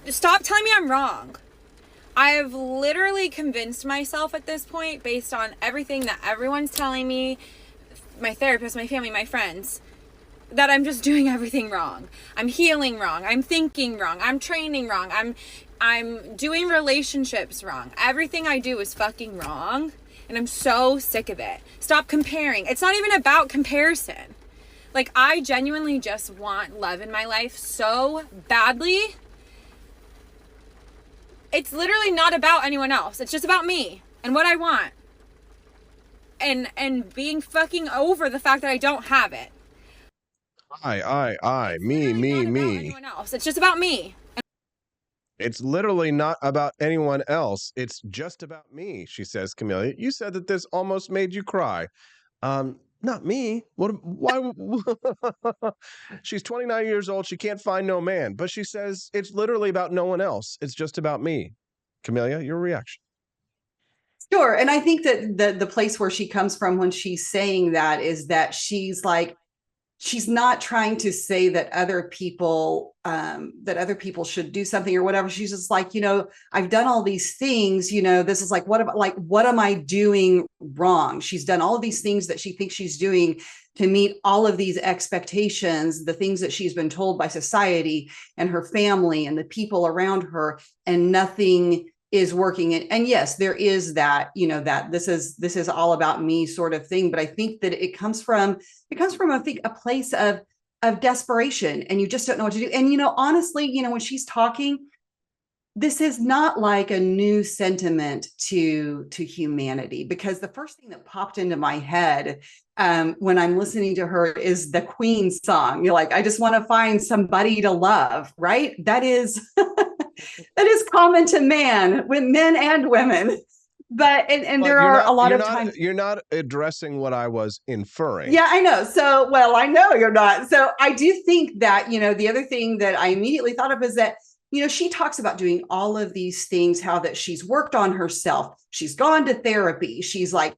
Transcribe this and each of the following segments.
Stop telling me I'm wrong. I've literally convinced myself at this point, based on everything that everyone's telling me, my therapist, my family, my friends, that I'm just doing everything wrong. I'm healing wrong. I'm thinking wrong. I'm training wrong. I'm doing relationships wrong. Everything I do is fucking wrong. And I'm so sick of it. Stop comparing. It's not even about comparison. Like, I genuinely just want love in my life so badly. It's literally not about anyone else. It's just about me and what I want. And being fucking over the fact that I don't have it. I, It's me, literally me, not about me. anyone else. It's just about me. It's literally not about anyone else. It's just about me, she says, Camellia. You said that this almost made you cry. Not me. What? Why? She's 29 years old. She can't find no man, but she says it's literally about no one else. It's just about me. Camellia, your reaction? Sure. And I think that the place where she comes from when she's saying that is that she's like, she's not trying to say that other people should do something or whatever. She's just like, I've done all these things, this is like, what am I doing wrong? She's done all of these things that she thinks she's doing to meet all of these expectations, the things that she's been told by society and her family and the people around her, and nothing is working. And yes, there is that, that this is all about me sort of thing. But I think that it comes from, I think, a place of desperation, and you just don't know what to do. And, honestly, when she's talking, this is not like a new sentiment to humanity, because the first thing that popped into my head when I'm listening to her is the Queen song. You're like, I just want to find somebody to love, right? That is that is common to man, with men and women. But there are a lot of times you're not addressing what I was inferring. Yeah, I know. So, well, I know you're not. So I do think that, the other thing that I immediately thought of is that, she talks about doing all of these things, how that she's worked on herself. She's gone to therapy. She's like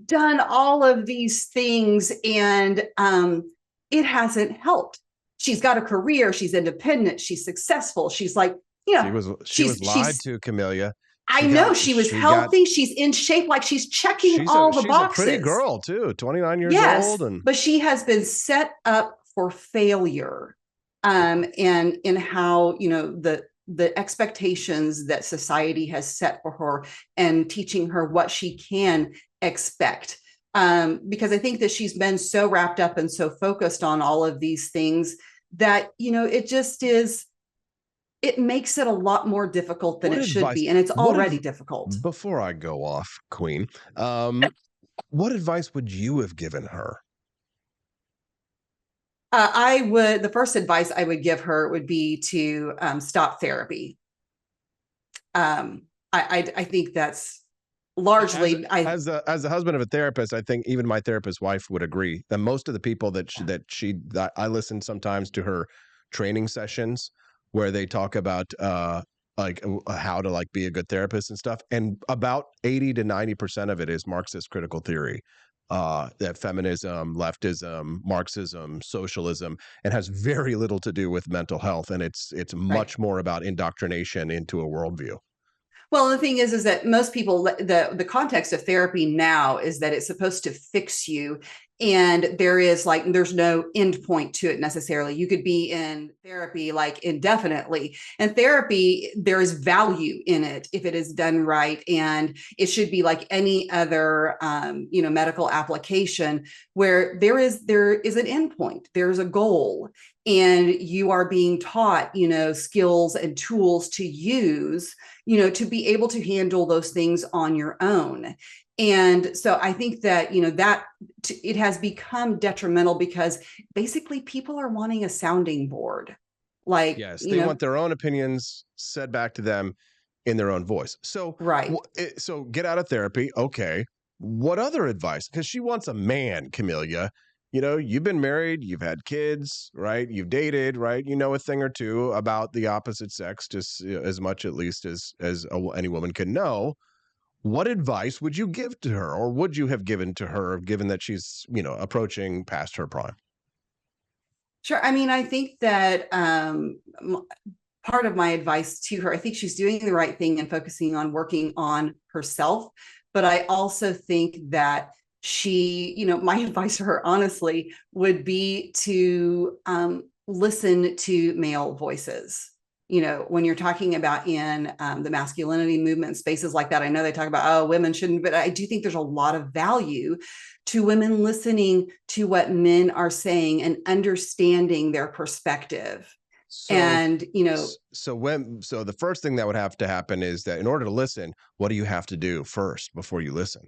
done all of these things, and it hasn't helped. She's got a career. She's independent. She's successful. She's like, she was lied to, Camellia. I know she was healthy. She's in shape. Like, she's checking all the boxes. She's a pretty girl too, 29 years old. But she has been set up for failure. And in how, the expectations that society has set for her, and teaching her what she can expect. Because I think that she's been so wrapped up and so focused on all of these things that, it just is, it makes it a lot more difficult than it should be. And it's already difficult. Before I go off, Queen, what advice would you have given her? The first advice I would give her would be to stop therapy. I think that's largely as a husband of a therapist. I think even my therapist's wife would agree that most of the people that I listen sometimes to her training sessions where they talk about how to like be a good therapist and stuff, and about 80 to 90% of it is Marxist critical theory, that feminism, leftism, Marxism, socialism, and has very little to do with mental health, and it's much more about indoctrination into a worldview. Well, the thing is that most people, the context of therapy now is that it's supposed to fix you. And there's no end point to it necessarily. You could be in therapy like indefinitely. And therapy, there is value in it if it is done right. And it should be like any other, medical application, where there is an end point. There's a goal. And you are being taught, skills and tools to use, to be able to handle those things on your own. And so I think that, it has become detrimental, because basically people are wanting a sounding board. Like, yes, they want their own opinions said back to them in their own voice. So, right. So get out of therapy. Okay. What other advice? Because she wants a man, Camellia. You've been married, you've had kids, right? You've dated, right? You know a thing or two about the opposite sex, just as much at least as any woman can know. What advice would you give to her, or would you have given to her, given that she's, approaching past her prime? Sure. I mean, I think that part of my advice to her. I think she's doing the right thing and focusing on working on herself. But I also think that she, my advice to her, honestly, would be to listen to male voices. When you're talking about in the masculinity movement, spaces like that, I know they talk about, oh, women shouldn't, but I do think there's a lot of value to women listening to what men are saying and understanding their perspective. So, And, so the first thing that would have to happen is that in order to listen, what do you have to do first before you listen?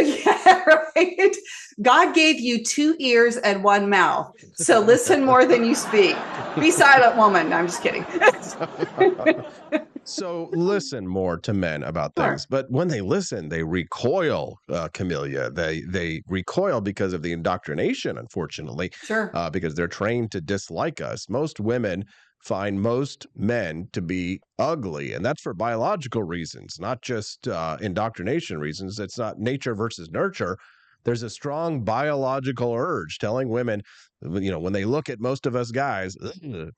yeah, right. God gave you 2 ears and 1 mouth. So listen more than you speak. Be silent, woman. No, I'm just kidding. So listen more to men about things, but when they listen, they recoil, Camelia. They recoil because of the indoctrination, unfortunately. Sure. Because they're trained to dislike us. Most women find most men to be ugly, and that's for biological reasons, not just indoctrination reasons. It's not nature versus nurture. There's a strong biological urge telling women, when they look at most of us guys,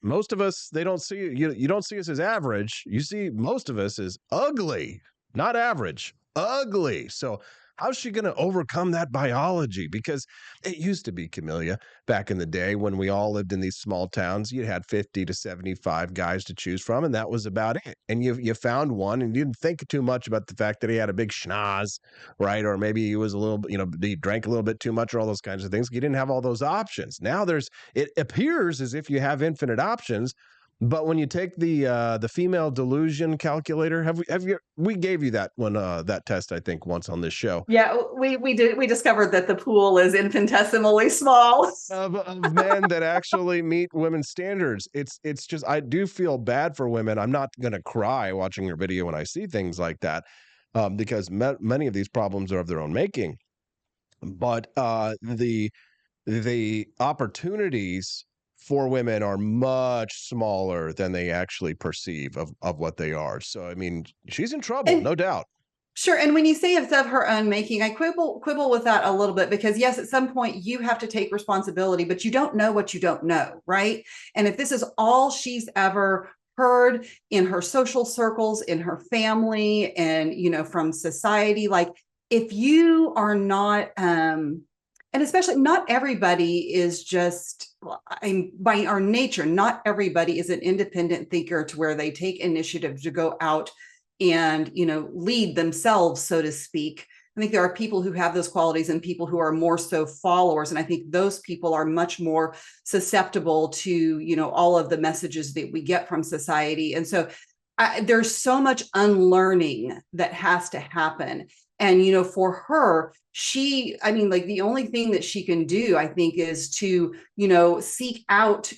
most of us, they don't see you don't see us as average. You see most of us as ugly, not average, ugly. So how's she going to overcome that biology? Because it used to be, Camelia, back in the day when we all lived in these small towns, you had 50 to 75 guys to choose from, and that was about it. And you found one, and you didn't think too much about the fact that he had a big schnoz, right? Or maybe he was a little, he drank a little bit too much, or all those kinds of things. You didn't have all those options. Now it appears as if you have infinite options. But when you take the female delusion calculator, we gave you that one that test, I think, once on this show. Yeah, we did. We discovered that the pool is infinitesimally small of men that actually meet women's standards. It's just, I do feel bad for women. I'm not going to cry watching your video when I see things like that, because many of these problems are of their own making. But the opportunities for women are much smaller than they actually perceive of what they are. So, I mean, she's in trouble, no doubt. Sure. And when you say it's of her own making, I quibble with that a little bit, because yes, at some point you have to take responsibility, but you don't know what you don't know, right? And if this is all she's ever heard in her social circles, in her family, and from society, like, if you are not and especially, not everybody is just, by our nature, not everybody is an independent thinker to where they take initiative to go out and, lead themselves, so to speak. I think there are people who have those qualities and people who are more so followers. And I think those people are much more susceptible to, all of the messages that we get from society. And so there's so much unlearning that has to happen. And, for her, the only thing that she can do, I think, is to, seek out,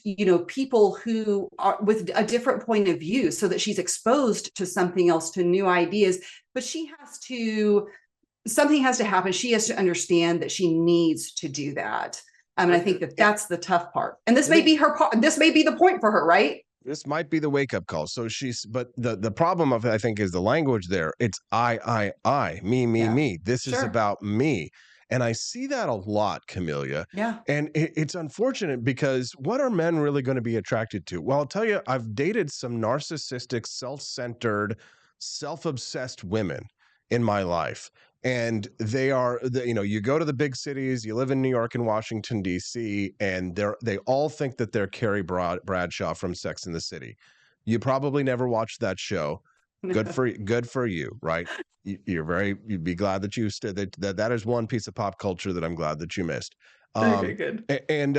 people who are with a different point of view, so that she's exposed to something else, to new ideas. But something has to happen. She has to understand that she needs to do that. And I think that that's the tough part. And this may be her part. This may be the point for her, right? This might be the wake-up call. So but the problem of it, I think, is the language there. It's I, me. This is about me. And I see that a lot, Camelia. Yeah. And it's unfortunate, because what are men really going to be attracted to? Well, I'll tell you, I've dated some narcissistic, self-centered, self-obsessed women in my life. And they are, you go to the big cities, you live in New York and Washington, D.C., and they all think that they're Carrie Bradshaw from Sex and the City. You probably never watched that show. Good for you, right? You'd be glad that that is one piece of pop culture that I'm glad that you missed. Okay, good. And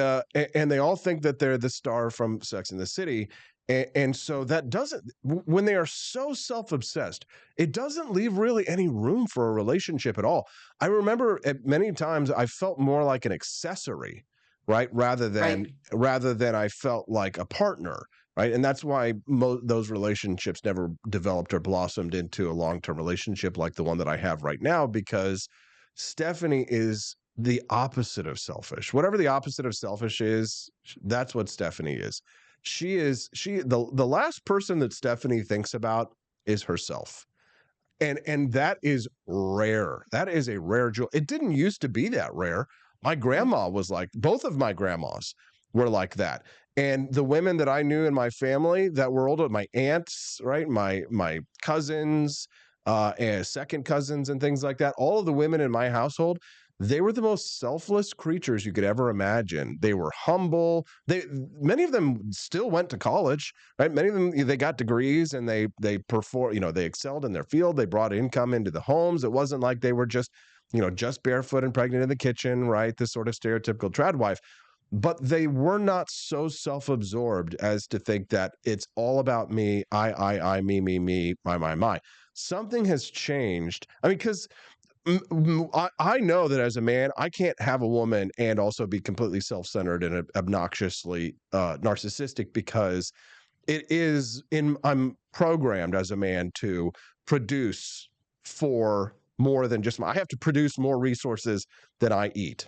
they all think that they're the star from Sex and the City. And so that doesn't, when they are so self-obsessed, it doesn't leave really any room for a relationship at all. I remember many times I felt more like an accessory, right? Rather than I felt like a partner, right? And that's why those relationships never developed or blossomed into a long-term relationship like the one that I have right now, because Stephanie is the opposite of selfish. Whatever the opposite of selfish is, that's what Stephanie is. The last person that Stephanie thinks about is herself. And that is rare. That is a rare jewel. It didn't used to be that rare. My grandma was like, both of my grandmas were like that. And the women that I knew in my family that were older, my aunts, right, my cousins, and second cousins, and things like that, all of the women in my household, they were the most selfless creatures you could ever imagine. They were humble. Many of them still went to college, right? Many of them, they got degrees, and they perform, they excelled in their field. They brought income into the homes. It wasn't like they were just barefoot and pregnant in the kitchen, right? This sort of stereotypical trad wife. But they were not so self-absorbed as to think that it's all about me, I, me, my. Something has changed. I mean, because I know that as a man, I can't have a woman and also be completely self-centered and obnoxiously narcissistic, because I'm programmed as a man to produce for more than just I have to produce more resources than I eat,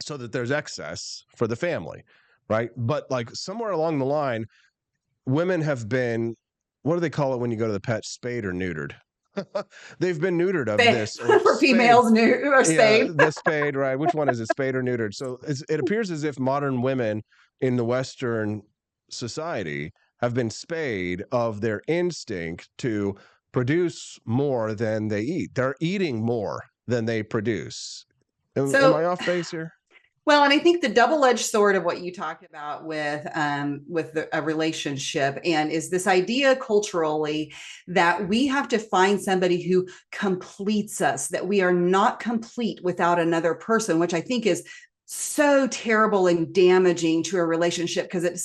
so that there's excess for the family, right? But like somewhere along the line, women have been, what do they call it when you go to the pet, spayed or neutered? They've been neutered of this. For females, new or spayed. Yeah, the spayed, right? Which one is it, spayed or neutered? So it appears as if modern women in the Western society have been spayed of their instinct to produce more than they eat. They're eating more than they produce. Am I off base here? Well, and I think the double-edged sword of what you talked about with a relationship, and is this idea culturally that we have to find somebody who completes us, that we are not complete without another person, which I think is so terrible and damaging to a relationship, because it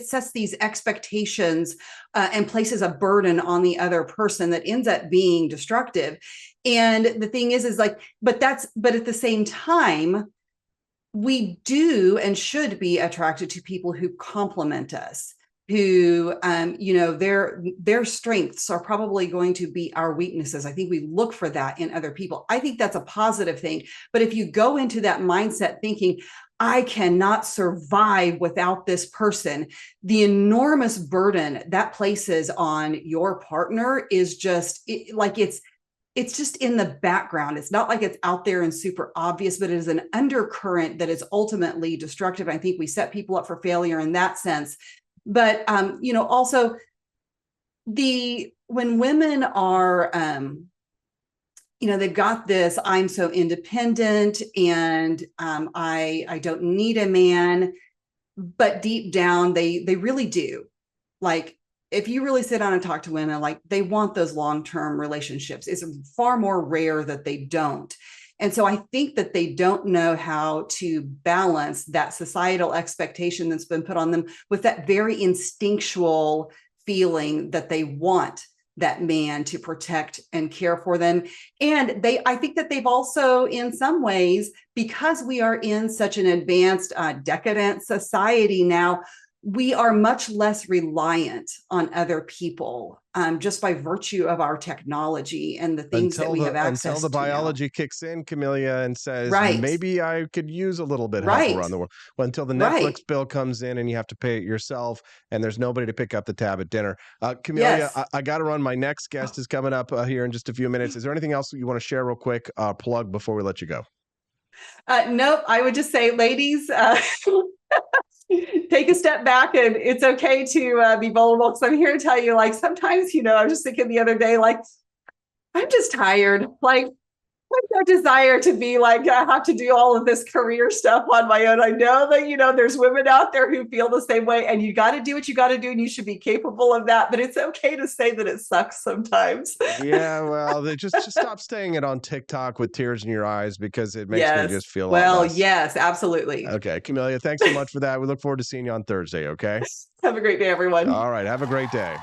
sets these expectations and places a burden on the other person that ends up being destructive. And the thing is like, but at the same time, we do and should be attracted to people who complement us, who, their strengths are probably going to be our weaknesses. I think we look for that in other people. I think that's a positive thing. But if you go into that mindset thinking, I cannot survive without this person, the enormous burden that places on your partner is just it's just in the background. It's not like it's out there and super obvious, but it is an undercurrent that is ultimately destructive. I think we set people up for failure in that sense. But, also when women are, they've got this, I'm so independent and I don't need a man, but deep down, they really do. Like, if you really sit down and talk to women, like, they want those long-term relationships. It's far more rare that they don't. And so I think that they don't know how to balance that societal expectation that's been put on them with that very instinctual feeling that they want that man to protect and care for them. And I think that they've also, in some ways, because we are in such an advanced, decadent society now, we are much less reliant on other people, just by virtue of our technology and the things that we have access to. Until the biology kicks in, Camelia, and says, right, maybe I could use a little bit of help around the world. Well, until the Netflix bill comes in and you have to pay it yourself, and there's nobody to pick up the tab at dinner. Camelia, yes. I got to run. My next guest is coming up here in just a few minutes. Is there anything else you want to share real quick, plug before we let you go? Nope. I would just say, ladies, take a step back, and it's okay to be vulnerable, because I'm here to tell you, like, sometimes, I was just thinking the other day, like, I'm just tired. Like, no desire to be like, I have to do all of this career stuff on my own. I know that, there's women out there who feel the same way, and you got to do what you got to do, and you should be capable of that. But it's okay to say that it sucks sometimes. Yeah, well, just stop saying it on TikTok with tears in your eyes, because it makes me just feel less. Yes, absolutely. Okay, Camelia, thanks so much for that. We look forward to seeing you on Thursday, okay? Have a great day, everyone. All right, have a great day.